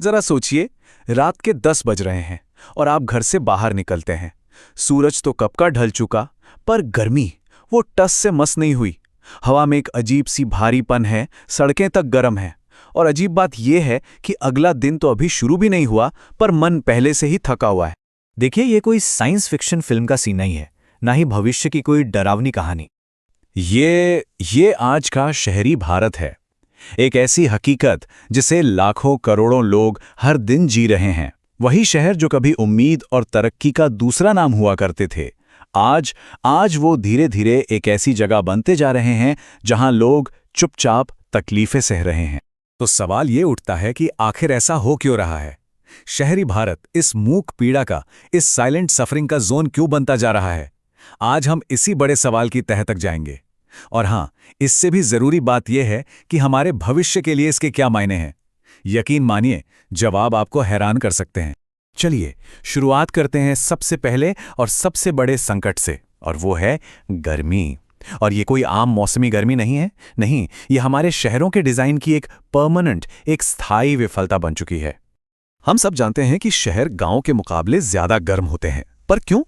जरा सोचिए, रात के 10 बज रहे हैं और आप घर से बाहर निकलते हैं। सूरज तो कब का ढल चुका, पर गर्मी वो टस से मस नहीं हुई। हवा में एक अजीब सी भारीपन है, सड़कें तक गर्म हैं। और अजीब बात यह है कि अगला दिन तो अभी शुरू भी नहीं हुआ, पर मन पहले से ही थका हुआ है। देखिए, ये कोई साइंस फिक्शन फिल्म का सीन नहीं है, ना ही भविष्य की कोई डरावनी कहानी। ये आज का शहरी भारत है। एक ऐसी हकीकत जिसे लाखों करोड़ों लोग हर दिन जी रहे हैं। वही शहर जो कभी उम्मीद और तरक्की का दूसरा नाम हुआ करते थे, आज वो धीरे धीरे एक ऐसी जगह बनते जा रहे हैं जहां लोग चुपचाप तकलीफें सह रहे हैं। तो सवाल ये उठता है कि आखिर ऐसा हो क्यों रहा है? शहरी भारत इस मूक पीड़ा का, इस साइलेंट सफरिंग का जोन क्यों बनता जा रहा है? आज हम इसी बड़े सवाल की तह तक जाएंगे। और हाँ, इससे भी जरूरी बात यह है कि हमारे भविष्य के लिए इसके क्या मायने हैं। यकीन मानिए, जवाब आपको हैरान कर सकते हैं। चलिए शुरुआत करते हैं सबसे पहले और सबसे बड़े संकट से, और वो है गर्मी। और ये कोई आम मौसमी गर्मी नहीं है, नहीं, ये हमारे शहरों के डिजाइन की एक परमानेंट, एक स्थायी विफलता बन चुकी है। हम सब जानते हैं कि शहर गांव के मुकाबले ज्यादा गर्म होते हैं, पर क्यों?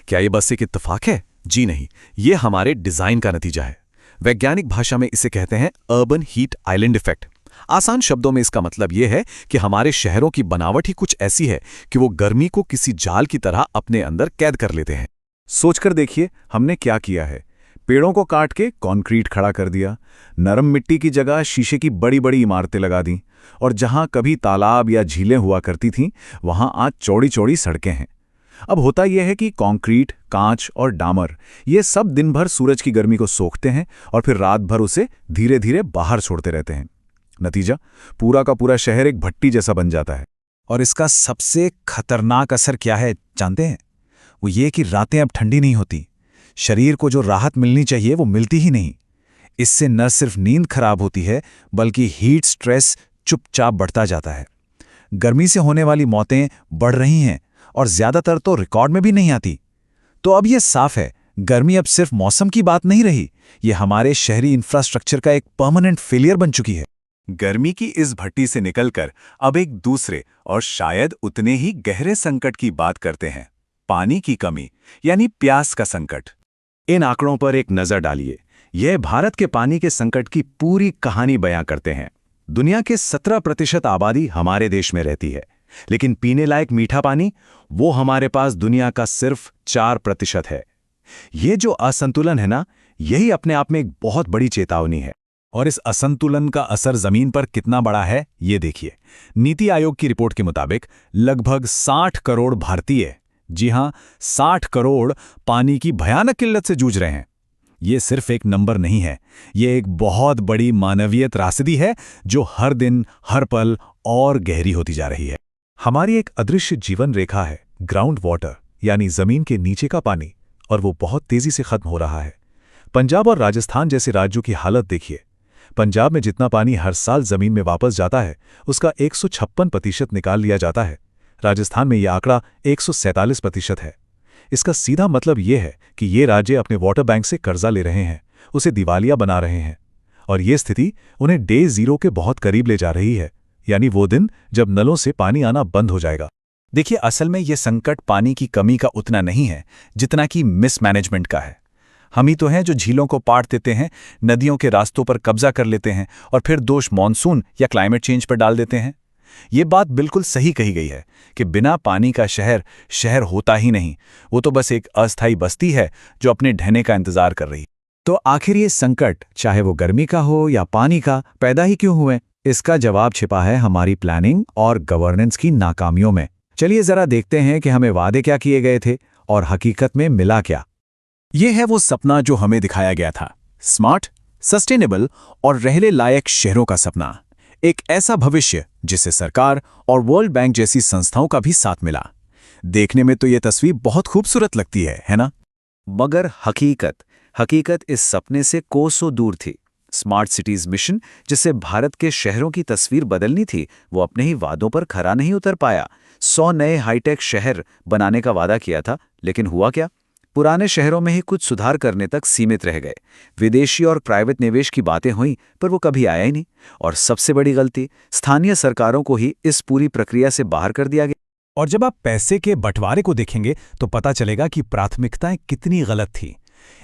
क्या ये बस एक इत्तेफाक है? जी नहीं, ये हमारे डिजाइन का नतीजा है। वैज्ञानिक भाषा में इसे कहते हैं अर्बन हीट आइलैंड इफेक्ट। आसान शब्दों में इसका मतलब यह है कि हमारे शहरों की बनावट ही कुछ ऐसी है कि वो गर्मी को किसी जाल की तरह अपने अंदर कैद कर लेते हैं। सोचकर देखिए, हमने क्या किया है। पेड़ों को काट के कंक्रीट खड़ा कर दिया, नरम मिट्टी की जगह शीशे की बड़ी बड़ी इमारतें लगा दी, और जहां कभी तालाब या झीलें हुआ करती थीं, वहां आज चौड़ी चौड़ी सड़कें हैं। अब होता यह है कि कंक्रीट, कांच और डामर ये सब दिन भर सूरज की गर्मी को सोखते हैं और फिर रात भर उसे धीरे धीरे बाहर छोड़ते रहते हैं। नतीजा, पूरा का पूरा शहर एक भट्टी जैसा बन जाता है। और इसका सबसे खतरनाक असर क्या है जानते हैं? वो ये कि रातें अब ठंडी नहीं होती। शरीर को जो राहत मिलनी चाहिए वो मिलती ही नहीं। इससे न सिर्फ नींद खराब होती है, बल्कि हीट स्ट्रेस चुपचाप बढ़ता जाता है। गर्मी से होने वाली मौतें बढ़ रही हैं और ज्यादातर तो रिकॉर्ड में भी नहीं आती। तो अब यह साफ है, गर्मी अब सिर्फ मौसम की बात नहीं रही, ये हमारे शहरी इंफ्रास्ट्रक्चर का एक परमानेंट फेलियर बन चुकी है। गर्मी की इस भट्टी से निकलकर अब एक दूसरे और शायद उतने ही गहरे संकट की बात करते हैं, पानी की कमी, यानी प्यास का संकट। इन आंकड़ों पर एक नजर डालिए। यह भारत के पानी के संकट की पूरी कहानी बयां करते हैं। दुनिया के 17% आबादी हमारे देश में रहती है, लेकिन पीने लायक मीठा पानी वो हमारे पास दुनिया का सिर्फ 4% है। ये जो असंतुलन है ना, यही अपने आप में एक बहुत बड़ी चेतावनी है। और इस असंतुलन का असर जमीन पर कितना बड़ा है, ये देखिए। नीति आयोग की रिपोर्ट के मुताबिक लगभग 60 करोड़ भारतीय, जी हां, 60 करोड़ पानी की भयानक किल्लत से जूझ रहे हैं। ये सिर्फ एक नंबर नहीं है, ये एक बहुत बड़ी मानवीय त्रासदी है जो हर दिन, हर पल और गहरी होती जा रही है। हमारी एक अदृश्य जीवन रेखा है, ग्राउंड वाटर, यानी जमीन के नीचे का पानी, और वो बहुत तेजी से खत्म हो रहा है। पंजाब और राजस्थान जैसे राज्यों की हालत देखिए। पंजाब में जितना पानी हर साल जमीन में वापस जाता है, उसका 156% निकाल लिया जाता है। राजस्थान में यह आंकड़ा 147% है। इसका सीधा मतलब यह है कि ये राज्य अपने वाटर बैंक से कर्जा ले रहे हैं, उसे दिवालिया बना रहे हैं, और ये स्थिति उन्हें डे जीरो के बहुत करीब ले जा रही है, यानी वो दिन जब नलों से पानी आना बंद हो जाएगा। देखिए, असल में यह संकट पानी की कमी का उतना नहीं है जितना कि मिसमैनेजमेंट का है। हम ही तो हैं जो झीलों को पाट देते हैं, नदियों के रास्तों पर कब्जा कर लेते हैं और फिर दोष मॉनसून या क्लाइमेट चेंज पर डाल देते हैं। ये बात बिल्कुल सही कही गई है कि बिना पानी का शहर शहर होता ही नहीं, वो तो बस एक अस्थायी बस्ती है जो अपने ढहने का इंतजार कर रही। तो आखिर ये संकट, चाहे वो गर्मी का हो या पानी का, पैदा ही क्यों हुए? इसका जवाब छिपा है हमारी प्लानिंग और गवर्नेंस की नाकामियों में। चलिए जरा देखते हैं कि हमें वादे क्या किए गए थे और हकीकत में मिला क्या। ये है वो सपना जो हमें दिखाया गया था, स्मार्ट, सस्टेनेबल और रहने लायक शहरों का सपना। एक ऐसा भविष्य जिसे सरकार और वर्ल्ड बैंक जैसी संस्थाओं का भी साथ मिला। देखने में तो ये तस्वीर बहुत खूबसूरत लगती है ना? मगर हकीकत इस सपने से कोसों दूर थी। स्मार्ट सिटीज मिशन, जिससे भारत के शहरों की तस्वीर बदलनी थी, वो अपने ही वादों पर खरा नहीं उतर पाया। 100 नए हाईटेक शहर बनाने का वादा किया था, लेकिन हुआ क्या? पुराने शहरों में ही कुछ सुधार करने तक सीमित रह गए। विदेशी और प्राइवेट निवेश की बातें हुई, पर वो कभी आया ही नहीं। और सबसे बड़ी गलती, स्थानीय सरकारों को ही इस पूरी प्रक्रिया से बाहर कर दिया गया। और जब आप पैसे के बंटवारे को देखेंगे तो पता चलेगा कि प्राथमिकताएं कितनी गलत थी।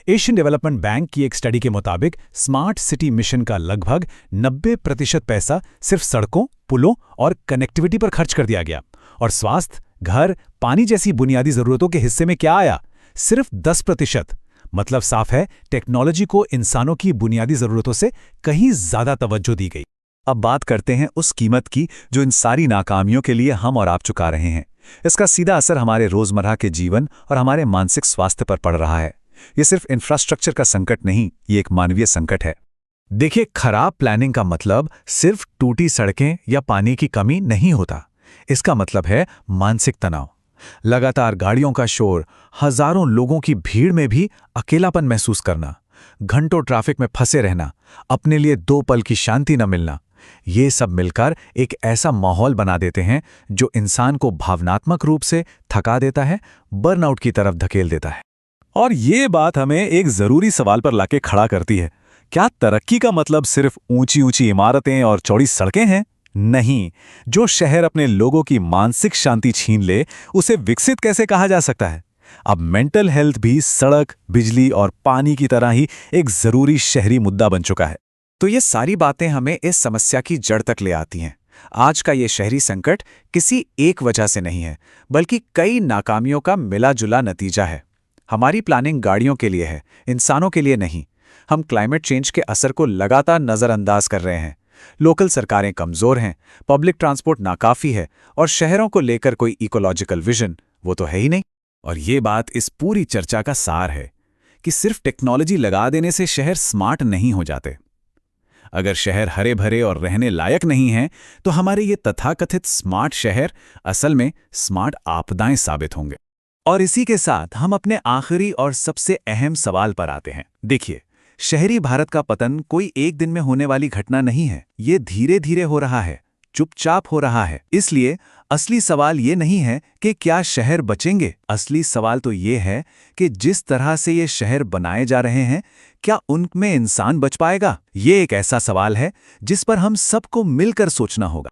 एशियन डेवलपमेंट बैंक की एक स्टडी के मुताबिक स्मार्ट सिटी मिशन का लगभग 90% पैसा सिर्फ सड़कों, पुलों और कनेक्टिविटी पर खर्च कर दिया गया। और स्वास्थ्य, घर, पानी जैसी बुनियादी जरूरतों के हिस्से में क्या आया? सिर्फ 10%। मतलब साफ है, टेक्नोलॉजी को इंसानों की बुनियादी जरूरतों से कहीं ज्यादा तवज्जो दी गई। अब बात करते हैं उस कीमत की जो इन सारी नाकामियों के लिए हम और आप चुका रहे हैं। इसका सीधा असर हमारे रोजमर्रा के जीवन और हमारे मानसिक स्वास्थ्य पर पड़ रहा है। ये सिर्फ इंफ्रास्ट्रक्चर का संकट नहीं, ये एक मानवीय संकट है। देखिए, खराब प्लानिंग का मतलब सिर्फ टूटी सड़कें या पानी की कमी नहीं होता। इसका मतलब है मानसिक तनाव, लगातार गाड़ियों का शोर, हजारों लोगों की भीड़ में भी अकेलापन महसूस करना, घंटों ट्रैफिक में फंसे रहना, अपने लिए 2 पल की शांति न मिलना। ये सब मिलकर एक ऐसा माहौल बना देते हैं जो इंसान को भावनात्मक रूप से थका देता है, बर्नआउट की तरफ धकेल देता है। और ये बात हमें एक जरूरी सवाल पर लाके खड़ा करती है। क्या तरक्की का मतलब सिर्फ ऊंची ऊंची इमारतें और चौड़ी सड़कें हैं? नहीं। जो शहर अपने लोगों की मानसिक शांति छीन ले, उसे विकसित कैसे कहा जा सकता है? अब मेंटल हेल्थ भी सड़क, बिजली और पानी की तरह ही एक जरूरी शहरी मुद्दा बन चुका है। तो ये सारी बातें हमें इस समस्या की जड़ तक ले आती हैं। आज का ये शहरी संकट किसी एक वजह से नहीं है, बल्कि कई नाकामियों का मिला-जुला नतीजा है। हमारी प्लानिंग गाड़ियों के लिए है, इंसानों के लिए नहीं। हम क्लाइमेट चेंज के असर को लगातार नज़रअंदाज कर रहे हैं। लोकल सरकारें कमज़ोर हैं, पब्लिक ट्रांसपोर्ट नाकाफ़ी है, और शहरों को लेकर कोई इकोलॉजिकल विजन वो तो है ही नहीं। और ये बात इस पूरी चर्चा का सार है कि सिर्फ टेक्नोलॉजी लगा देने से शहर स्मार्ट नहीं हो जाते। अगर शहर हरे भरे और रहने लायक नहीं है, तो हमारे ये तथाकथित स्मार्ट शहर असल में स्मार्ट आपदाएं साबित होंगे। और इसी के साथ हम अपने आखिरी और सबसे अहम सवाल पर आते हैं। देखिए, शहरी भारत का पतन कोई एक दिन में होने वाली घटना नहीं है। ये धीरे धीरे हो रहा है, चुपचाप हो रहा है। इसलिए असली सवाल ये नहीं है कि क्या शहर बचेंगे। असली सवाल तो ये है कि जिस तरह से ये शहर बनाए जा रहे हैं, क्या उनमें इंसान बच पाएगा? ये एक ऐसा सवाल है जिस पर हम सबको मिलकर सोचना होगा।